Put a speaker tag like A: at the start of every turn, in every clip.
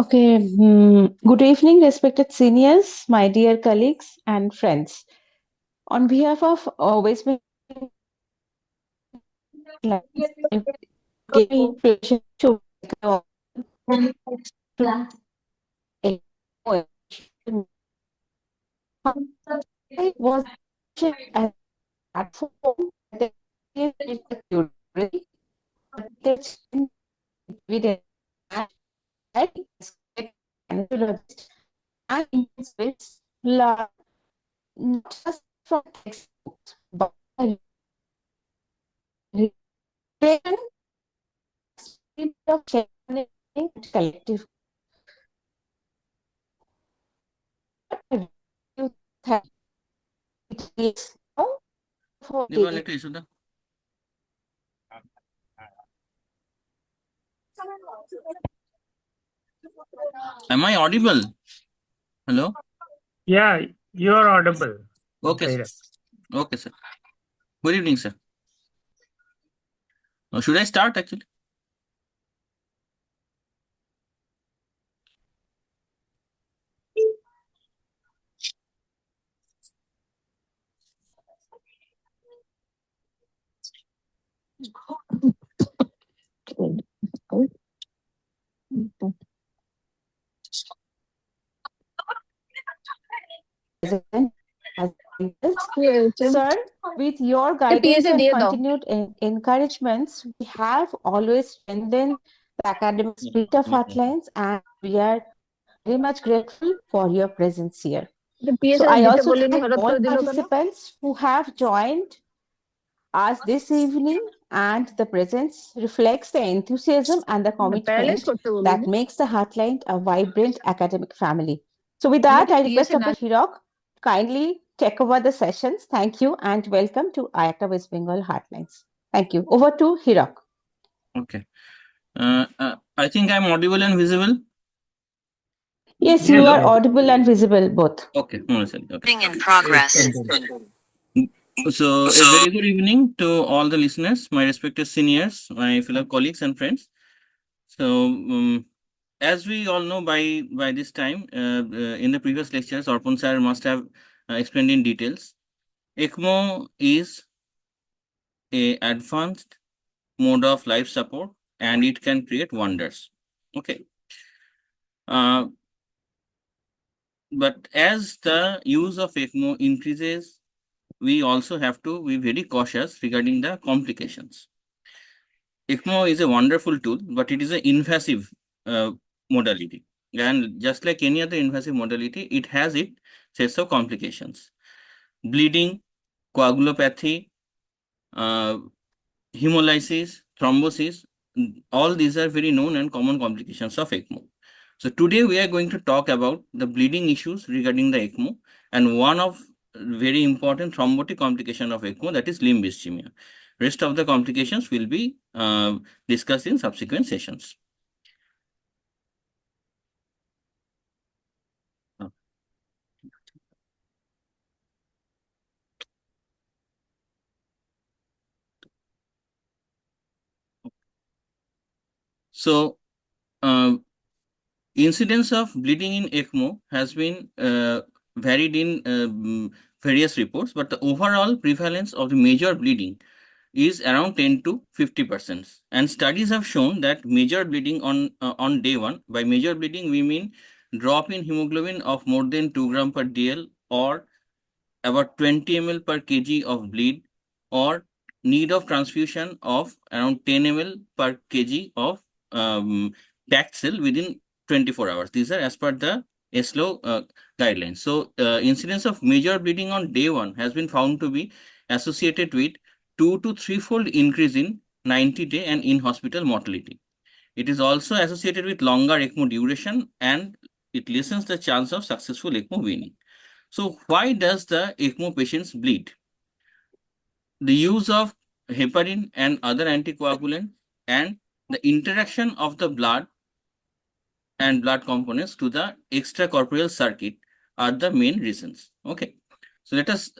A: Okay, good evening, respected seniors, my dear colleagues and friends. On behalf of West Bengal Airlines, it gave me pleasure to welcome to a I was as a platform that is the curiosity, attention, evidence, and I expect anthropologists and individuals learn not just from textbooks, but written spirit of sharing and collective you have it is now for
B: Nival,
A: the
B: একটু ইস্যুটা Am I audible? Hello?
C: Yeah, you are audible.
B: Okay, sir. Okay, sir. Good evening, sir. Should I start actually?
A: president as Sir, with your guidance and continued encouragements, we have always strengthened the academic spirit of Heartlands, and we are very much grateful for your presence here. So I also thank all participants who have joined us this evening, and the presence reflects the enthusiasm and the commitment that makes the Heartland a vibrant academic family. So with that, I request Dr. Hirak to kindly take over the sessions. Thank you and welcome to IACTA West Bengal Heartlands. Thank you. Over to Hirak.
B: Okay. I think I'm audible and visible.
A: Yes, you are audible and visible both.
B: Okay. No, sir. Okay.
D: In progress.
B: So, a very good evening to all the listeners, my respected seniors, my fellow colleagues and friends. So, as we all know by this time, in the previous lectures, Arpan sir must have explained in details. ECMO is a advanced mode of life support and it can create wonders. Okay. But as the use of ECMO increases, we also have to be very cautious regarding the complications. ECMO is a wonderful tool, but it is an invasive modality. And just like any other invasive modality, it has its sets of complications. Bleeding, coagulopathy, hemolysis, thrombosis, all these are very known and common complications of ECMO. So today we are going to talk about the bleeding issues regarding the ECMO and one of very important thrombotic complication of ECMO, that is limb ischemia. Rest of the complications will be discussed in subsequent sessions. So, incidence of bleeding in ECMO has been varied in various reports, but the overall prevalence of the major bleeding is around 10 to 50%. And studies have shown that major bleeding on day one, by major bleeding we mean drop in hemoglobin of more than 2 gram per dl or about 20 ml per kg of bleed or need of transfusion of around 10 ml per kg of packed cell within 24 hours. These are as per the SLO guidelines. So, incidence of major bleeding on day one has been found to be associated with 2 to 3-fold increase in 90-day and in-hospital mortality. It is also associated with longer ECMO duration and it lessens the chance of successful ECMO weaning. So, why does the ECMO patients bleed? The use of heparin and other anticoagulants and the interaction of the blood and blood components to the extracorporeal circuit are the main reasons. Okay. So let us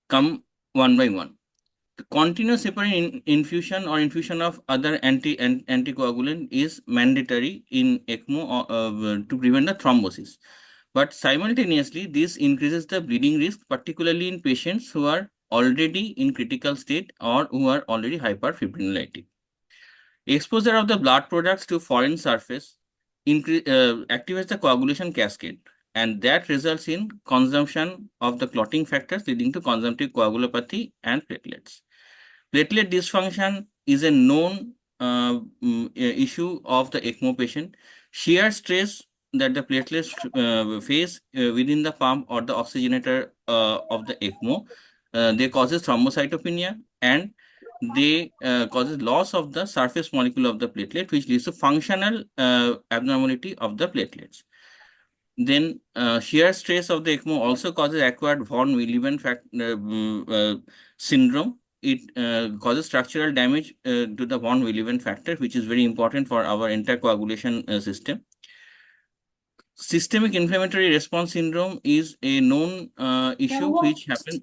B: come one by one. The continuous heparin infusion or infusion of other anticoagulant is mandatory in ECMO to prevent the thrombosis. But simultaneously, this increases the bleeding risk, particularly in patients who are already in critical state or who are already hyperfibrinolytic. Exposure of the blood products to foreign surface activates the coagulation cascade, and that results in consumption of the clotting factors, leading to consumptive coagulopathy and platelets. Platelet dysfunction is a known issue of the ECMO patient. Shear stress that the platelets face within the pump or the oxygenator of the ECMO, they causes thrombocytopenia, and they causes loss of the surface molecule of the platelet, which leads to functional abnormality of the platelets. Then shear stress of the ECMO also causes acquired von Willebrand syndrome. It causes structural damage to the von Willebrand factor, which is very important for our anticoagulation system. Systemic inflammatory response syndrome is a known issue which happens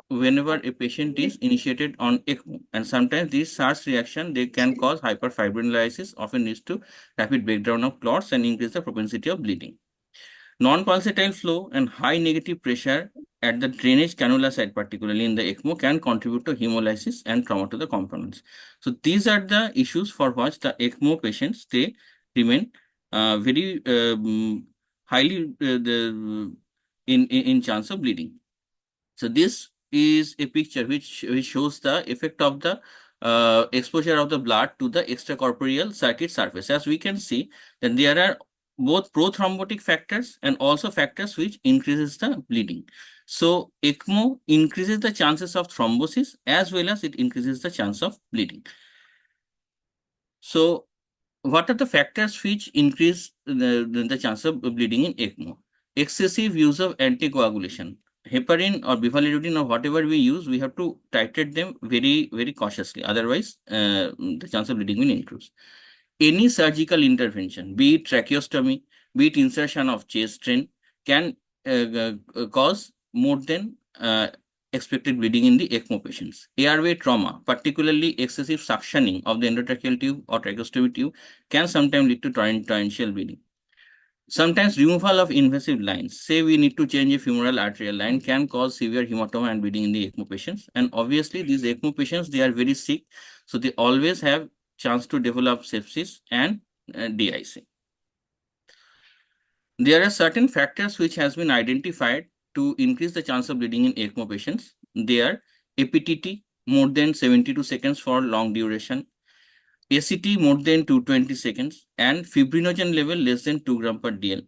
B: whenever a patient is initiated on ECMO, and sometimes these SARS reaction they can cause hyperfibrinolysis, often leads to rapid breakdown of clots and increase the propensity of bleeding. Non-pulsatile flow and high negative pressure at the drainage cannula site, particularly in the ECMO, can contribute to hemolysis and trauma to the components. So these are the issues for which the ECMO patients they remain very highly in chance of bleeding. So this is a picture which shows the effect of the exposure of the blood to the extracorporeal circuit surface. As we can see that there are both prothrombotic factors and also factors which increases the bleeding. So ECMO increases the chances of thrombosis as well as it increases the chance of bleeding. So what are the factors which increase the chance of bleeding in ECMO? Excessive use of anticoagulation. Heparin or bifalirudin or whatever we use, we have to titrate them very, very cautiously. Otherwise, the chance of bleeding will increase. Any surgical intervention, be it tracheostomy, be it insertion of chest drain, can cause more than expected bleeding in the ECMO patients. Airway trauma, particularly excessive suctioning of the endotracheal tube or tracheostomy tube, can sometimes lead to torrential bleeding. Sometimes removal of invasive lines, say we need to change a femoral arterial line, can cause severe hematoma and bleeding in the ECMO patients. And obviously, these ECMO patients, they are very sick, so they always have chance to develop sepsis and DIC. There are certain factors which has been identified to increase the chance of bleeding in ECMO patients. They are APTT more than 72 seconds for long duration, ACT more than 220 seconds, and fibrinogen level less than 2 gram per DL.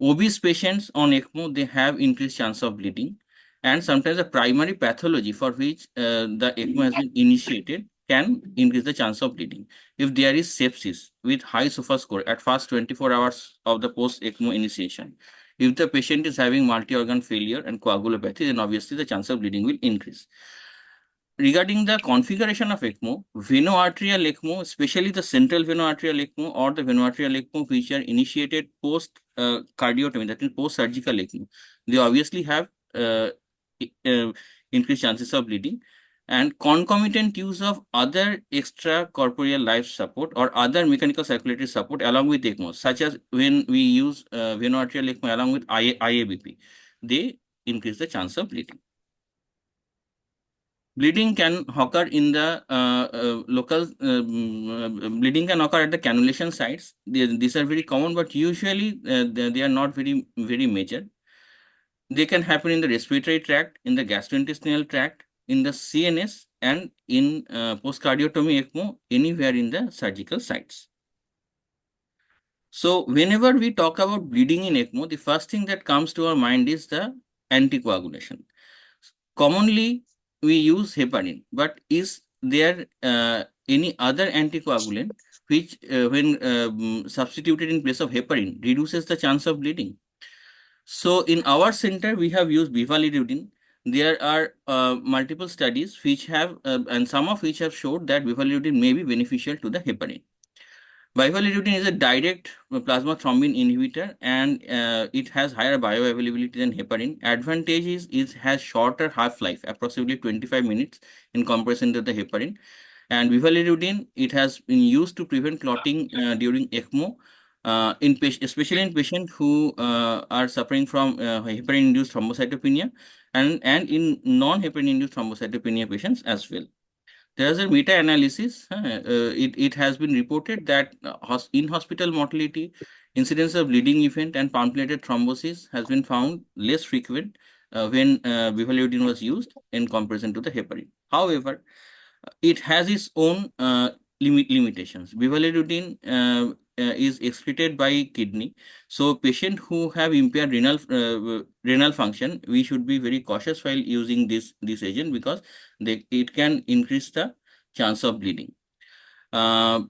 B: Obese patients on ECMO, they have increased chance of bleeding, and sometimes the primary pathology for which the ECMO has been initiated can increase the chance of bleeding. If there is sepsis with high SOFA score at first 24 hours of the post-ECMO initiation, if the patient is having multi-organ failure and coagulopathy, then obviously the chance of bleeding will increase. Regarding the configuration of ECMO, veno-arterial ECMO, especially the central veno-arterial ECMO or the veno-arterial ECMO which are initiated post cardiotomy, that is post-surgical ECMO, they obviously have increased chances of bleeding. And concomitant use of other extracorporeal life support or other mechanical circulatory support along with ECMO, such as when we use veno-arterial ECMO along with IABP, they increase the chance of bleeding. Bleeding can occur in the local, bleeding can occur at the cannulation sites. These are very common, but usually they are not very major. They can happen in the respiratory tract, in the gastrointestinal tract, in the CNS, and in post-cardiotomy ECMO, anywhere in the surgical sites. So whenever we talk about bleeding in ECMO, the first thing that comes to our mind is the anticoagulation. Commonly, we use heparin, but is there any other anticoagulant which, when substituted in place of heparin, reduces the chance of bleeding? So in our center, we have used bifalirudin. There are multiple studies which have, and some of which have showed that bifalirudin may be beneficial to the heparin. Bivalirudin is a direct plasma thrombin inhibitor, and it has higher bioavailability than heparin. Advantage is it has shorter half-life, approximately 25 minutes in comparison to the heparin. And bivalirudin, it has been used to prevent clotting during ECMO, especially in patients who are suffering from heparin-induced thrombocytopenia, and in non-heparin-induced thrombocytopenia patients as well. There is a meta-analysis. It has been reported that in hospital mortality, incidence of bleeding event and palm-related thrombosis has been found less frequent when bivalirudin was used in comparison to the heparin. However, it has its own limitations. Bivalirudin is excreted by kidney, so patient who have impaired renal function, we should be very cautious while using this agent because it can increase the chance of bleeding. Uh,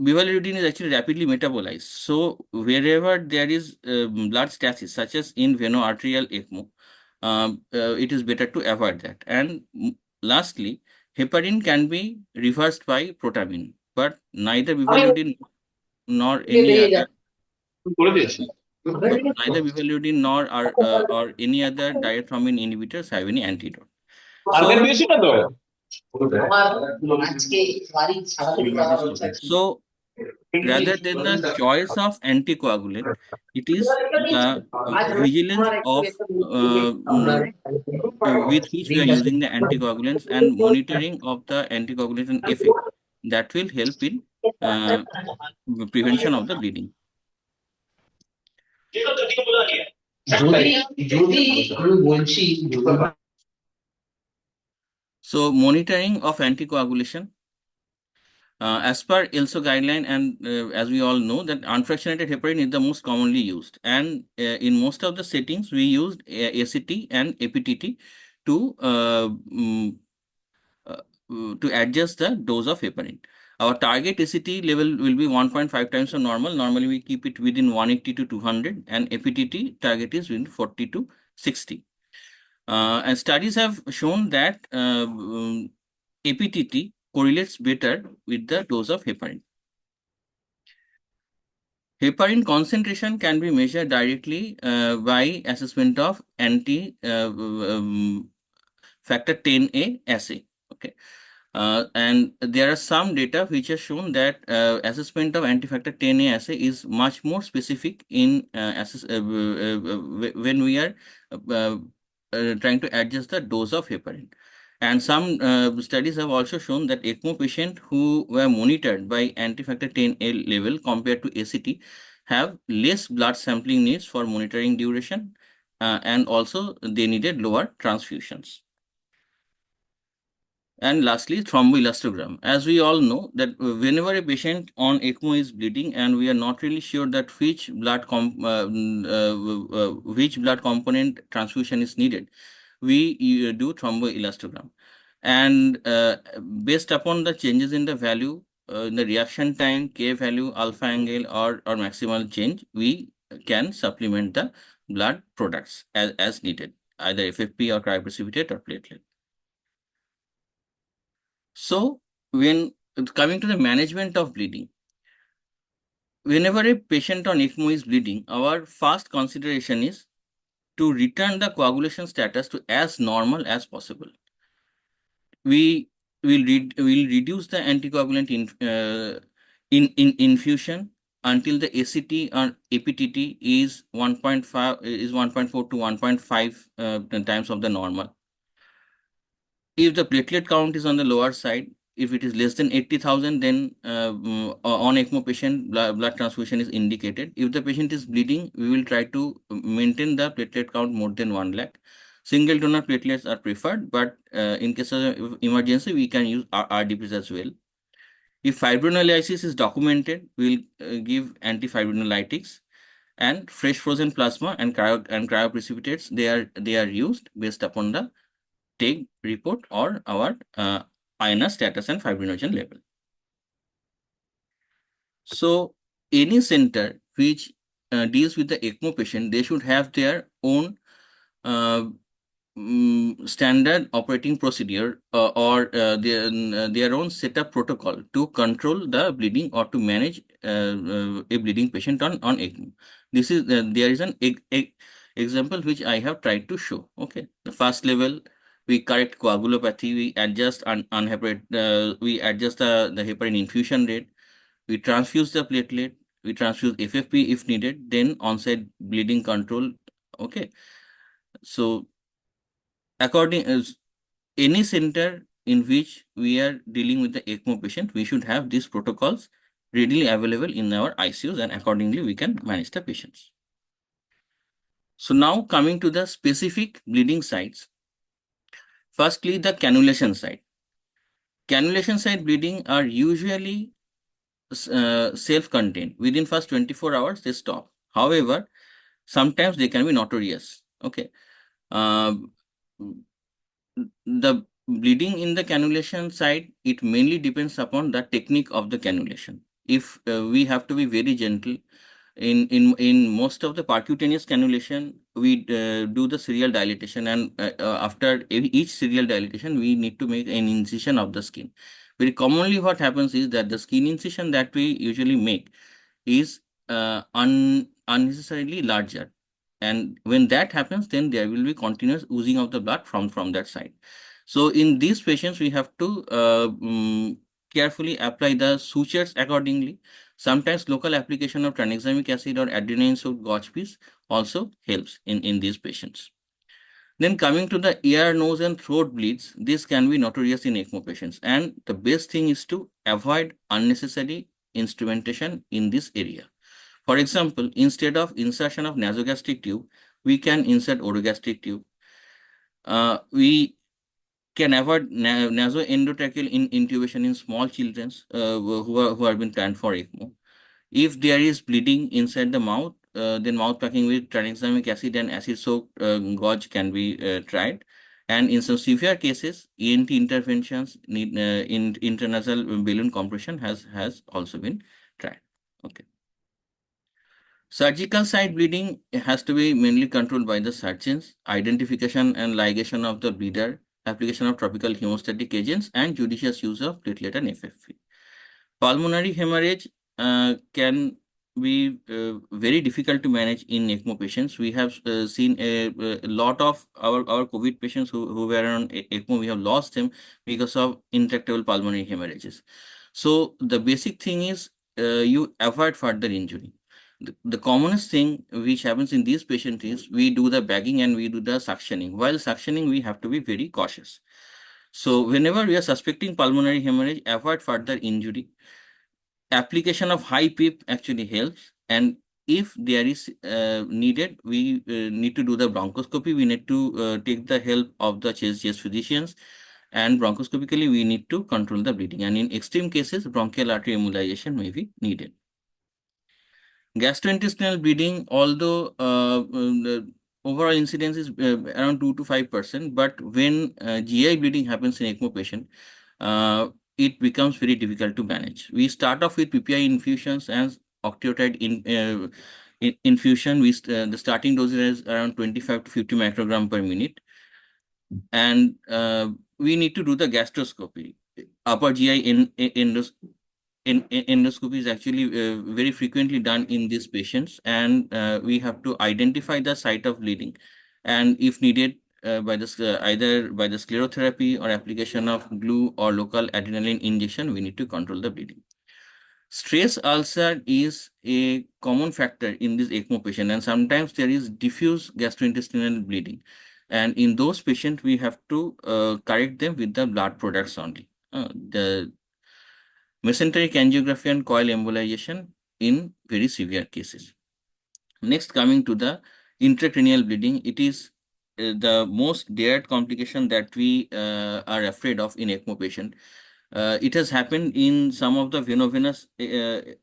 B: Bivalirudin is actually rapidly metabolized. So wherever there is blood stasis, such as in veno-arterial ECMO, it is better to avoid that. And lastly, heparin can be reversed by protamine, but neither bivalirudin nor any other or any other diethrombin inhibitors have any antidote. So so rather than the choice of anticoagulant, it is the vigilance of with which we are using the anticoagulants and monitoring of the anticoagulant effect that will help in uh, prevention of the bleeding. So monitoring of anticoagulation. As per ELSO guideline, and as we all know, that unfractionated heparin is the most commonly used, and in most of the settings we used ACT and APTT to to adjust the dose of heparin. Our target ACT level will be 1.5 times the normal. Normally we keep it within 180 to 200, and APTT target is within 40 to 60. And studies have shown that APTT correlates better with the dose of heparin. Heparin concentration can be measured directly by assessment of factor 10A assay. Okay. And there are some data which have shown that assessment of anti-factor 10A assay is much more specific in when we are trying to adjust the dose of heparin. And some studies have also shown that ECMO patients who were monitored by anti-factor 10A level compared to ACT have less blood sampling needs for monitoring duration, and also they needed lower transfusions. And lastly, thromboelastogram. As we all know that whenever a patient on ECMO is bleeding and we are not really sure that which blood component transfusion is needed, we do thromboelastogram. And based upon the changes in the value, in the reaction time, K value, alpha angle, or maximal change, we can supplement the blood products as needed, either FFP or cryoprecipitate or platelet. So, when coming to the management of bleeding, whenever a patient on ECMO is bleeding, our first consideration is to return the coagulation status to as normal as possible. We will reduce the anticoagulant in infusion until the ACT or APTT is 1.4 to 1.5 times of the normal. If the platelet count is on the lower side, if it is less than 80,000, then on ECMO patient, blood transfusion is indicated. If the patient is bleeding, we will try to maintain the platelet count more than 1 lakh. Single donor platelets are preferred, but in case of emergency, we can use RDPs as well. If fibrinolysis is documented, we will give antifibrinolytics, and fresh frozen plasma and cryoprecipitates, they are used based upon the TEG report or our INR status and fibrinogen level. So any center which deals with the ECMO patient, they should have their own standard operating procedure or their own setup protocol to control the bleeding or to manage a bleeding patient on ECMO. This is there is an example which I have tried to show. Okay, the first level, we correct coagulopathy, we adjust we adjust the heparin infusion rate, we transfuse the platelet, we transfuse FFP if needed, then on-site bleeding control. Okay, so according as any center in which we are dealing with the ECMO patient, we should have these protocols readily available in our ICUs, and accordingly we can manage the patients. So now coming to the specific bleeding sites. Firstly, the cannulation site. Cannulation site bleeding are usually self-contained. Within first 24 hours, they stop. However, sometimes they can be notorious. Okay. Um, the bleeding in the cannulation site, it mainly depends upon the technique of the cannulation. If we have to be very gentle, in most of the percutaneous cannulation, we do the serial dilatation, and after each serial dilatation, we need to make an incision of the skin. Very commonly, what happens is that the skin incision that we usually make is unnecessarily larger, and when that happens, then there will be continuous oozing of the blood from that side. So in these patients, we have to carefully apply the sutures accordingly. Sometimes local application of tranexamic acid or adrenaline soaked gauze piece also helps in these patients. Then coming to the ear, nose, and throat bleeds, this can be notorious in ECMO patients, and the best thing is to avoid unnecessary instrumentation in this area. For example, instead of insertion of nasogastric tube, we can insert orogastric tube. We can avoid nasoendotracheal intubation in small children who are been planned for ECMO. If there is bleeding inside the mouth, then mouth packing with tranexamic acid and acid-soaked gauze can be tried. And in some severe cases, ENT interventions need intranasal balloon compression has also been tried. Okay. Surgical site bleeding has to be mainly controlled by the surgeons. Identification and ligation of the bleeder, application of topical hemostatic agents, and judicious use of platelet and FFP. Pulmonary hemorrhage can be very difficult to manage in ECMO patients. We have seen a lot of our COVID patients who were on ECMO. We have lost them because of intractable pulmonary hemorrhages. So the basic thing is you avoid further injury. The commonest thing which happens in these patients is we do the bagging and we do the suctioning. While suctioning, we have to be very cautious. So whenever we are suspecting pulmonary hemorrhage, avoid further injury. Application of high PEEP actually helps, and if there is needed, we need to do the bronchoscopy. We need to take the help of the chest physicians, and bronchoscopically we need to control the bleeding, and in extreme cases bronchial artery embolization may be needed. Gastrointestinal bleeding, although the overall incidence is around 2 to 5%, but when GI bleeding happens in ECMO patient, it becomes very difficult to manage. We start off with PPI infusions and octreotide infusion. The starting dose is around 25 to 50 microgram per minute, and we need to do the gastroscopy. Upper GI endoscopy is actually very frequently done in these patients, and we have to identify the site of bleeding, and if needed, either by the sclerotherapy or application of glue or local adrenaline injection, we need to control the bleeding. Stress ulcer is a common factor in this ECMO patient, and sometimes there is diffuse gastrointestinal bleeding, and in those patients we have to correct them with the blood products only. The mesenteric angiography and coil embolization in very severe cases. Next, coming to the intracranial bleeding, it is the most dared complication that we are afraid of in ECMO patient. It has happened in some of the venovenous ECMO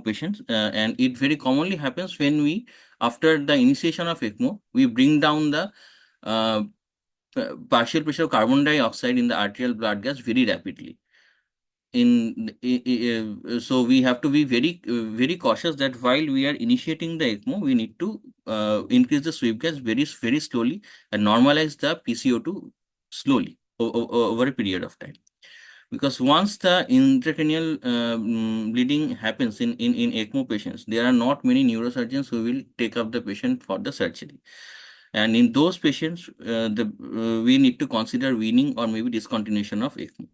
B: patients, and it very commonly happens when we, after the initiation of ECMO, we bring down the partial pressure of carbon dioxide in the arterial blood gas very rapidly. So we have to be very cautious that while we are initiating the ECMO, we need to increase the sweep gas very slowly and normalize the PCO2 slowly over a period of time. Because once the intracranial bleeding happens in ECMO patients, there are not many neurosurgeons who will take up the patient for the surgery. And in those patients, we need to consider weaning or maybe discontinuation of ECMO.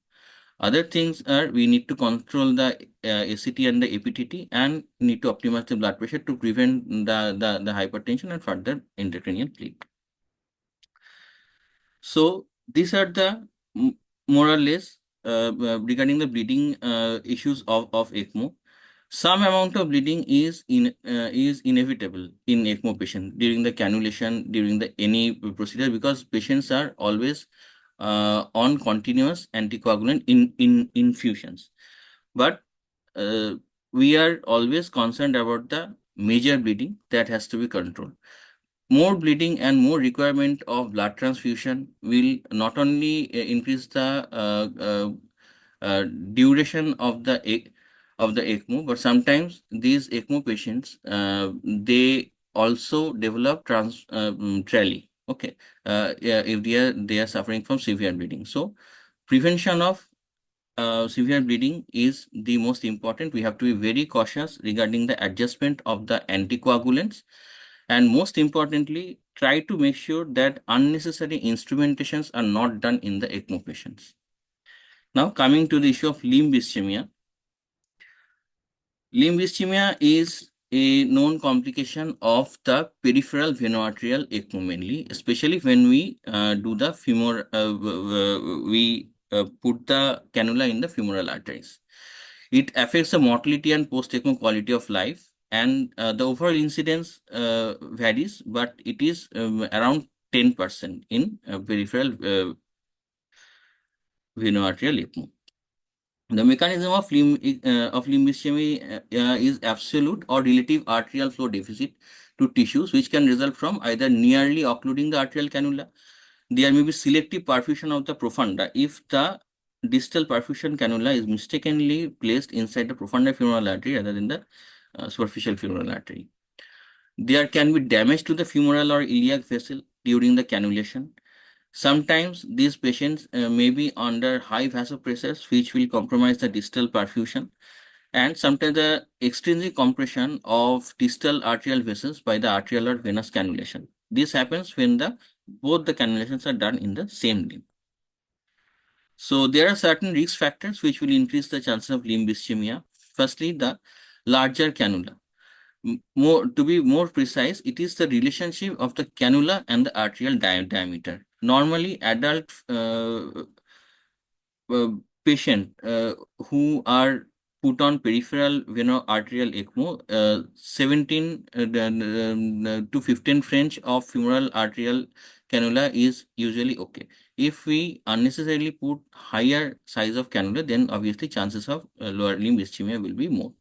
B: Other things are we need to control the ACT and the APTT and need to optimize the blood pressure to prevent the hypertension and further intracranial bleed. So these are the more or less regarding the bleeding issues of ECMO. Some amount of bleeding is inevitable in ECMO patient during the cannulation, during the any procedure, because patients are always on continuous anticoagulant in infusions. But we are always concerned about the major bleeding that has to be controlled. More bleeding and more requirement of blood transfusion will not only increase the duration of the ECMO, but sometimes these ECMO patients they also develop trally. Okay, yeah, if they are suffering from severe bleeding. So prevention of severe bleeding is the most important. We have to be very cautious regarding the adjustment of the anticoagulants, and most importantly, try to make sure that unnecessary instrumentations are not done in the ECMO patients. Now, coming to the issue of limb ischemia. Limb ischemia is a known complication of the peripheral venoarterial ECMO mainly, especially when we do the put the cannula in the femoral arteries. It affects the mortality and post-ECMO quality of life, and the overall incidence varies, but it is around 10% in peripheral venoarterial ECMO. The mechanism of limb ischemia is absolute or relative arterial flow deficit to tissues, which can result from either nearly occluding the arterial cannula. There may be selective perfusion of the profunda if the distal perfusion cannula is mistakenly placed inside the profunda femoral artery rather than the superficial femoral artery. There can be damage to the femoral or iliac vessel during the cannulation. Sometimes these patients may be under high vasopressors, which will compromise the distal perfusion, and sometimes the extrinsic compression of distal arterial vessels by the arterial or venous cannulation. This happens when both the cannulations are done in the same limb. So there are certain risk factors which will increase the chances of limb ischemia. Firstly, the larger cannula. To be more precise, it is the relationship of the cannula and the arterial diameter. Normally, adult patient who are put on peripheral arterial ECMO, 17 to 15 French of femoral arterial cannula is usually okay. If we unnecessarily put higher size of cannula, then obviously chances of lower limb ischemia will be more.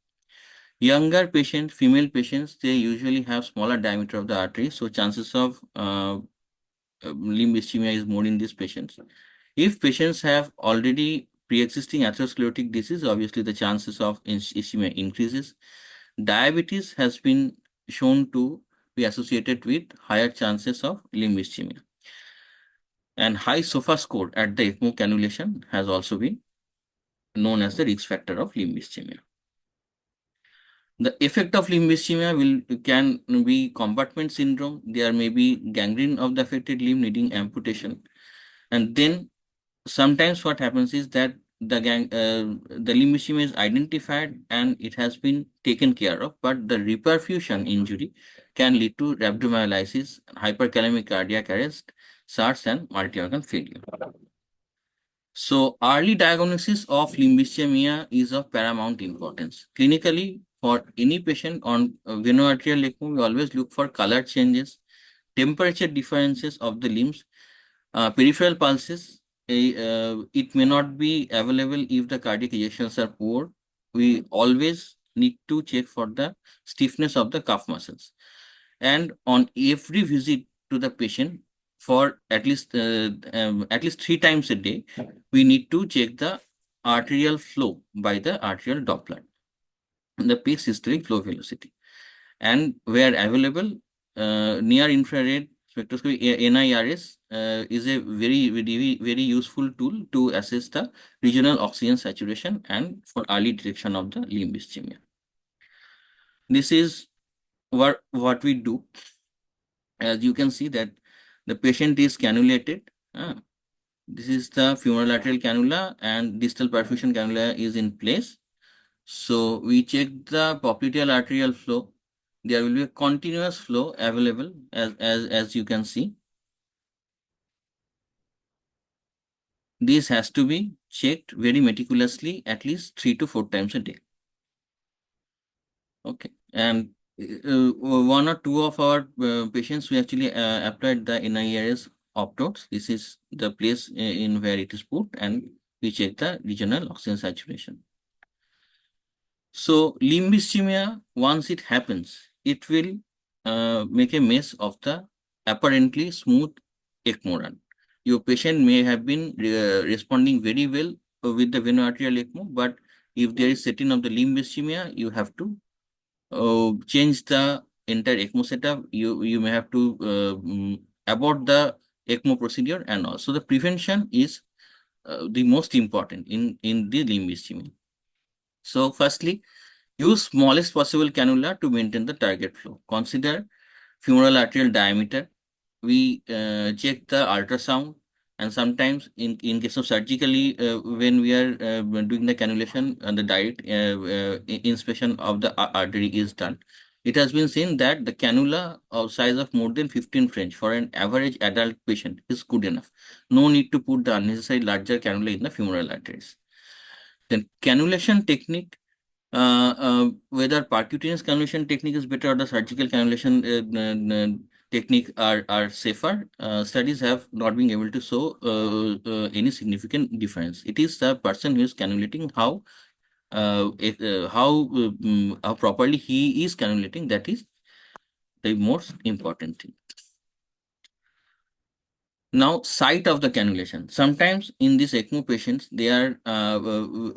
B: Younger patients, female patients, they usually have smaller diameter of the artery, so chances of limb ischemia is more in these patients. If patients have already pre-existing atherosclerotic disease, obviously the chances of ischemia increases. Diabetes has been shown to be associated with higher chances of limb ischemia. And high SOFA score at the ECMO cannulation has also been known as the risk factor of limb ischemia. The effect of limb ischemia can be compartment syndrome. There may be gangrene of the affected limb needing amputation. And then sometimes what happens is that the limb ischemia is identified and it has been taken care of, but the reperfusion injury can lead to rhabdomyolysis, hyperkalemic cardiac arrest, SARS, and multi-organ failure. So early diagnosis of limb ischemia is of paramount importance. Clinically, for any patient on venoarterial ECMO, we always look for color changes, temperature differences of the limbs, peripheral pulses. It may not be available if the cardiac ejections are poor. We always need to check for the stiffness of the calf muscles. And on every visit to the patient, for at least 3 times a day, we need to check the arterial flow by the arterial Doppler, the peak systolic flow velocity. And where available, near infrared spectroscopy, NIRS, is a very useful tool to assess the regional oxygen saturation and for early detection of the limb ischemia. This is what we do. As you can see that the patient is cannulated. This is the femoral lateral cannula and distal perfusion cannula is in place. So we check the popliteal arterial flow. There will be a continuous flow available as you can see. This has to be checked very meticulously at least 3 to 4 times a day. Okay, and one or two of our patients we actually applied the NIRS optodes. This is the place in where it is put, and we check the regional oxygen saturation. So limb ischemia, once it happens, it will make a mess of the apparently smooth ECMO run. Your patient may have been responding very well with the veno-arterial ECMO, but if there is setting of the limb ischemia, you have to change the entire ECMO setup. You may have to abort the ECMO procedure, and also the prevention is the most important in the limb ischemia. So firstly, use smallest possible cannula to maintain the target flow. Consider femoral arterial diameter. We check the ultrasound, and sometimes in case of surgically, when we are doing the cannulation and the direct inspection of the artery is done, it has been seen that the cannula of size of more than 15 French for an average adult patient is good enough. No need to put the unnecessary larger cannula in the femoral arteries. Then cannulation technique, whether percutaneous cannulation technique is better or the surgical cannulation technique are safer. Studies have not been able to show any significant difference. It is the person who is cannulating how properly he is cannulating, that is the most important thing. Now, site of the cannulation. Sometimes in these ECMO patients, they are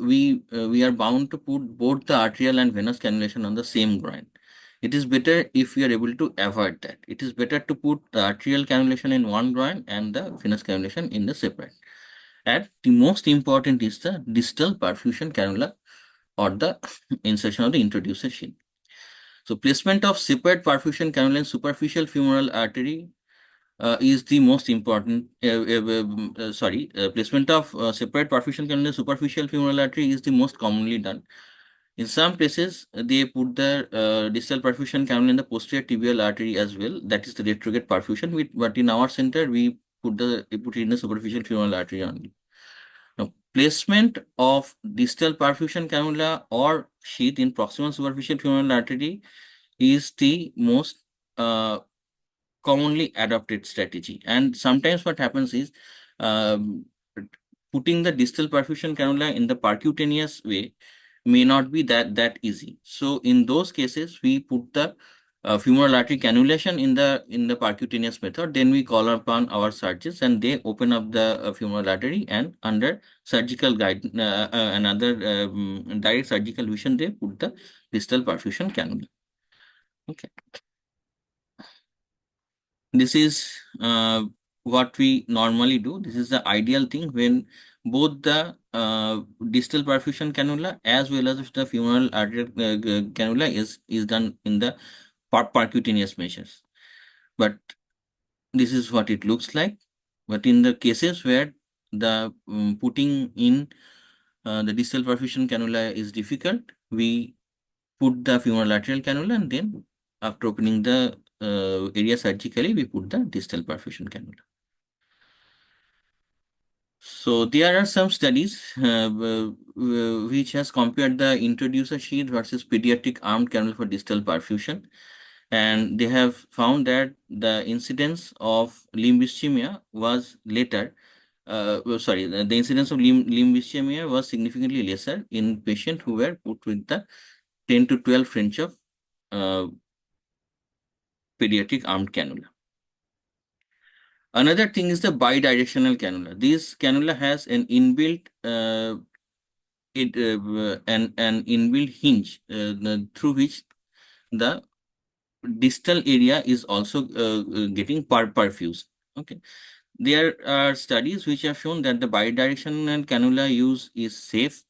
B: we are bound to put both the arterial and venous cannulation on the same groin. It is better if we are able to avoid that. It is better to put the arterial cannulation in one groin and the venous cannulation in the separate. And the most important is the distal perfusion cannula or the insertion of the introducer sheath. So placement of separate perfusion cannula in superficial femoral artery is the most important. Placement of separate perfusion cannula in superficial femoral artery is the most commonly done. In some places, they put the distal perfusion cannula in the posterior tibial artery as well. That is the retrograde perfusion. But in our center, we put it in the superficial femoral artery only. Now, placement of distal perfusion cannula or sheath in proximal superficial femoral artery is the most commonly adopted strategy. And sometimes what happens is um, putting the distal perfusion cannula in the percutaneous way may not be that easy. So in those cases, we put the femoral artery cannulation in the percutaneous method. Then we call upon our surgeons, and they open up the femoral artery, and under surgical guide, another direct surgical vision, they put the distal perfusion cannula. Okay. This is what we normally do. This is the ideal thing when both the distal perfusion cannula as well as the femoral arterial cannula is done in the percutaneous measures. But this is what it looks like. But in the cases where the putting in the distal perfusion cannula is difficult, we put the femoral arterial cannula, and then after opening the area surgically, we put the distal perfusion cannula. So there are some studies which has compared the introducer sheath versus pediatric armed cannula for distal perfusion, and they have found that the incidence of limb ischemia was later. The incidence of limb ischemia was significantly lesser in patients who were put with the 10 to 12 French of pediatric armed cannula. Another thing is the bidirectional cannula. This cannula has an inbuilt an inbuilt hinge through which the distal area is also getting perfused. Okay. There are studies which have shown that the bidirectional cannula use is safe,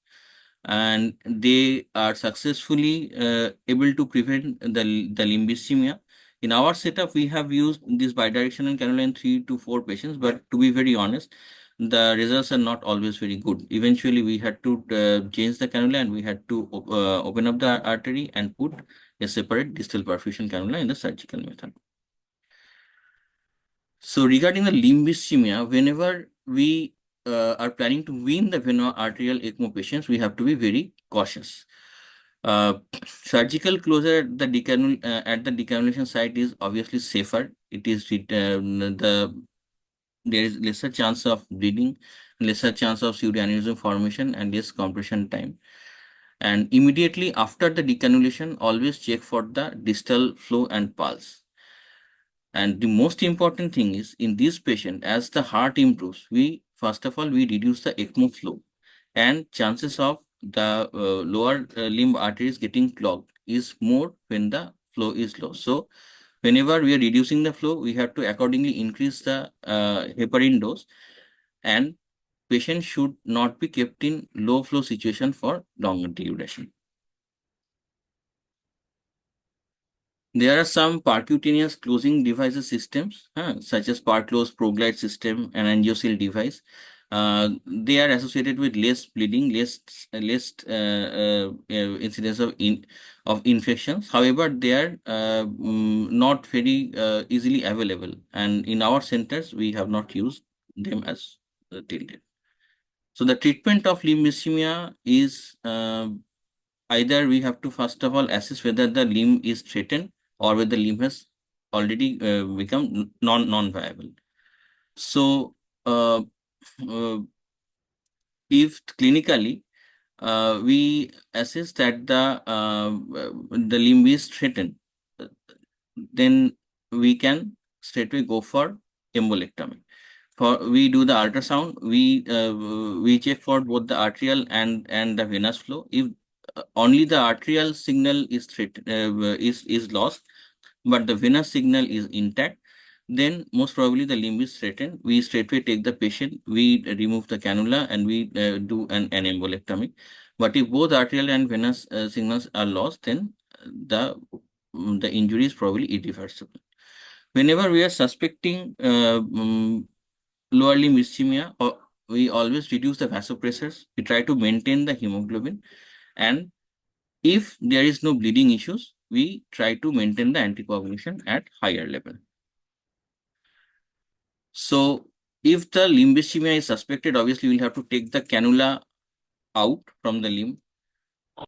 B: and they are successfully able to prevent the limb ischemia. In our setup, we have used this bidirectional cannula in 3 to 4 patients, but to be very honest, the results are not always very good. Eventually, we had to change the cannula, and we had to open up the artery and put a separate distal perfusion cannula in the surgical method. So regarding the limb ischemia, whenever we are planning to wean the veno-arterial ECMO patients, we have to be very cautious. Surgical closure at the decannulation site is obviously safer. It is there is lesser chance of bleeding, lesser chance of pseudoaneurysm formation, and less compression time. And immediately after the decannulation, always check for the distal flow and pulse. And the most important thing is in this patient, as the heart improves, we first of all we reduce the ECMO flow, and chances of the lower limb arteries getting clogged is more when the flow is low. So whenever we are reducing the flow, we have to accordingly increase the heparin dose, and patient should not be kept in low flow situation for longer duration. There are some percutaneous closing devices systems, such as Parclose, ProGlide system, and Angiosil device. They are associated with less bleeding, less incidence of infections. However, they are not very easily available, and in our centers we have not used them as till date. So the treatment of limb ischemia is either we have to first of all assess whether the limb is threatened or whether the limb has already become non-viable. So uh, uh, if clinically we assess that the limb is threatened, uh, then we can straightway go for embolectomy. For we do the ultrasound, we check for both the arterial and the venous flow. If only the arterial signal is lost, but the venous signal is intact, then most probably the limb is threatened. We straightway take the patient, we remove the cannula, and we do an embolectomy. But if both arterial and venous signals are lost, then the injury is probably irreversible. Whenever we are suspecting lower limb ischemia, we always reduce the vasopressors. We try to maintain the hemoglobin, and if there is no bleeding issues, we try to maintain the anticoagulation at higher level. So if the limb ischemia is suspected, obviously we'll have to take the cannula out from the limb.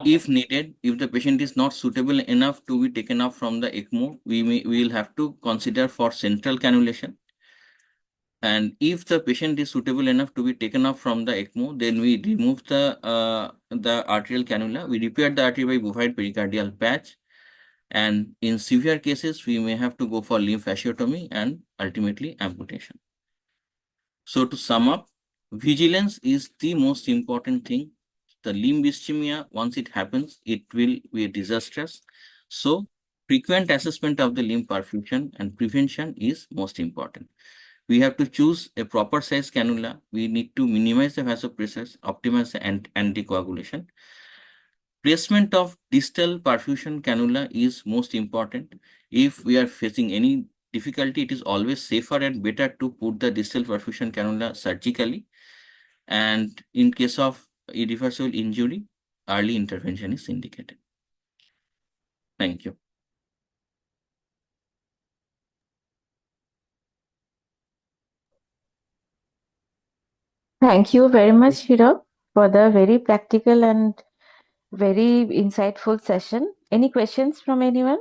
B: If needed, if the patient is not suitable enough to be taken out from the ECMO, we will have to consider for central cannulation. And if the patient is suitable enough to be taken off from the ECMO, then we remove the arterial cannula. We repair the artery by bovine pericardial patch. And in severe cases, we may have to go for limb fasciotomy and ultimately amputation. So to sum up, vigilance is the most important thing. The limb ischemia, once it happens, it will be disastrous. So frequent assessment of the limb perfusion and prevention is most important. We have to choose a proper size cannula. We need to minimize the vasopressors, optimize the anticoagulation. Placement of distal perfusion cannula is most important. If we are facing any difficulty, it is always safer and better to put the distal perfusion cannula surgically. And in case of irreversible injury, early intervention is indicated. Thank you.
A: Thank you very much, Hirak, for the very practical and very insightful session. Any questions from anyone?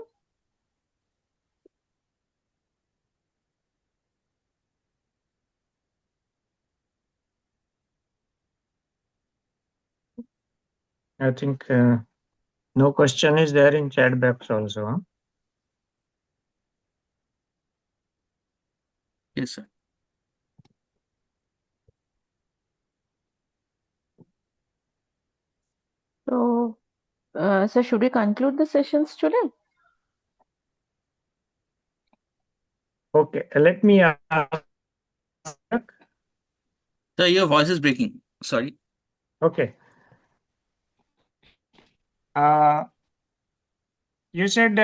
C: I think no question is there in chat box also. Huh?
B: Yes, sir.
A: So, should we conclude the sessions today?
C: Okay, let me ask.
B: Sir, your voice is breaking. Sorry.
C: Okay. Uh, you said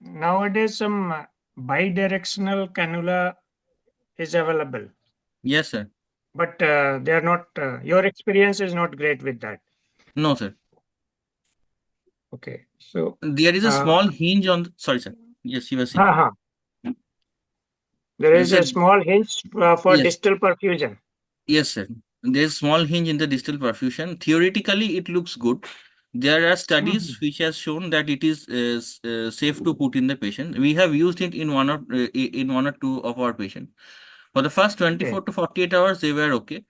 C: nowadays some bidirectional cannula is available,
B: Yes, sir.
C: but they are not. Your experience is not great with that.
B: No, sir.
C: Okay, so
B: There is a
C: uh,
B: small hinge on. Sorry, sir. Yes, you were saying.
C: ha, there
B: I
C: is a
B: said
C: small hinge for
B: yes.
C: distal perfusion.
B: Yes, sir. There's small hinge in the distal perfusion. Theoretically, it looks good. There are studies
C: Mhm.
B: which has shown that it is safe to put in the patient. We have used it in one or two of our patients. For the first
C: Okay.
B: 24 to 48 hours, they were okay.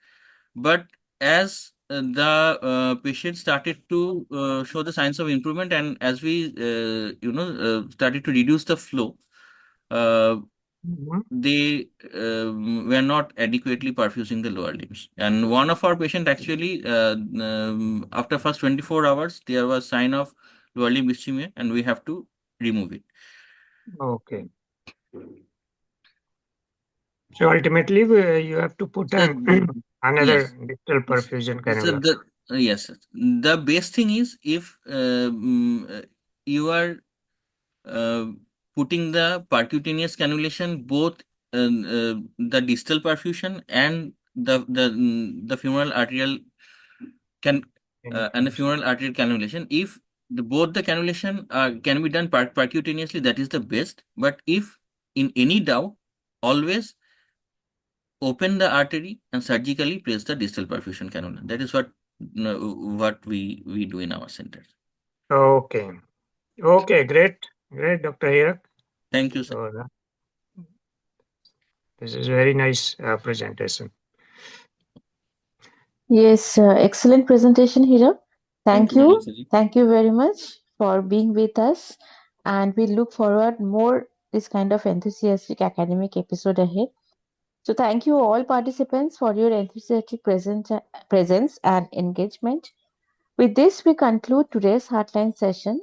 B: But as the patient started to show the signs of improvement, and as we started to reduce the flow, uh,
C: Mhm.
B: they were not adequately perfusing the lower limbs. And one of our patient actually, after first 24 hours, there was sign of lower limb ischemia, and we have to remove it.
C: Okay. So ultimately, you have to put
B: So
C: an another
B: yes,
C: distal perfusion
B: so
C: cannula.
B: yes, the best thing is if you are uh, putting the percutaneous cannulation, both the distal perfusion and the femoral arterial can and the femoral arterial cannulation. If both the cannulation can be done percutaneously, that is the best. But if in any doubt, always open the artery and surgically place the distal perfusion cannula. That is what we do in our center.
C: Okay. Okay. Great. Great, Dr. Hirak.
B: Thank you, sir.
C: So this is very nice presentation.
A: Yes, excellent presentation, Hira.
B: Thank
A: Thank
B: you very much,
A: you.
B: sir.
A: Thank you very much for being with us. And we look forward more this kind of enthusiastic academic episode ahead. So thank you all participants for your enthusiastic presence and engagement. With this, we conclude today's Heartline session.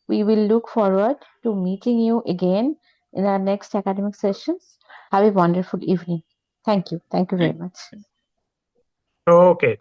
A: We will look forward to meeting you again in our next academic sessions. Have a wonderful evening. Thank you. Thank you very
B: Thank
A: much.
B: you.
C: Okay.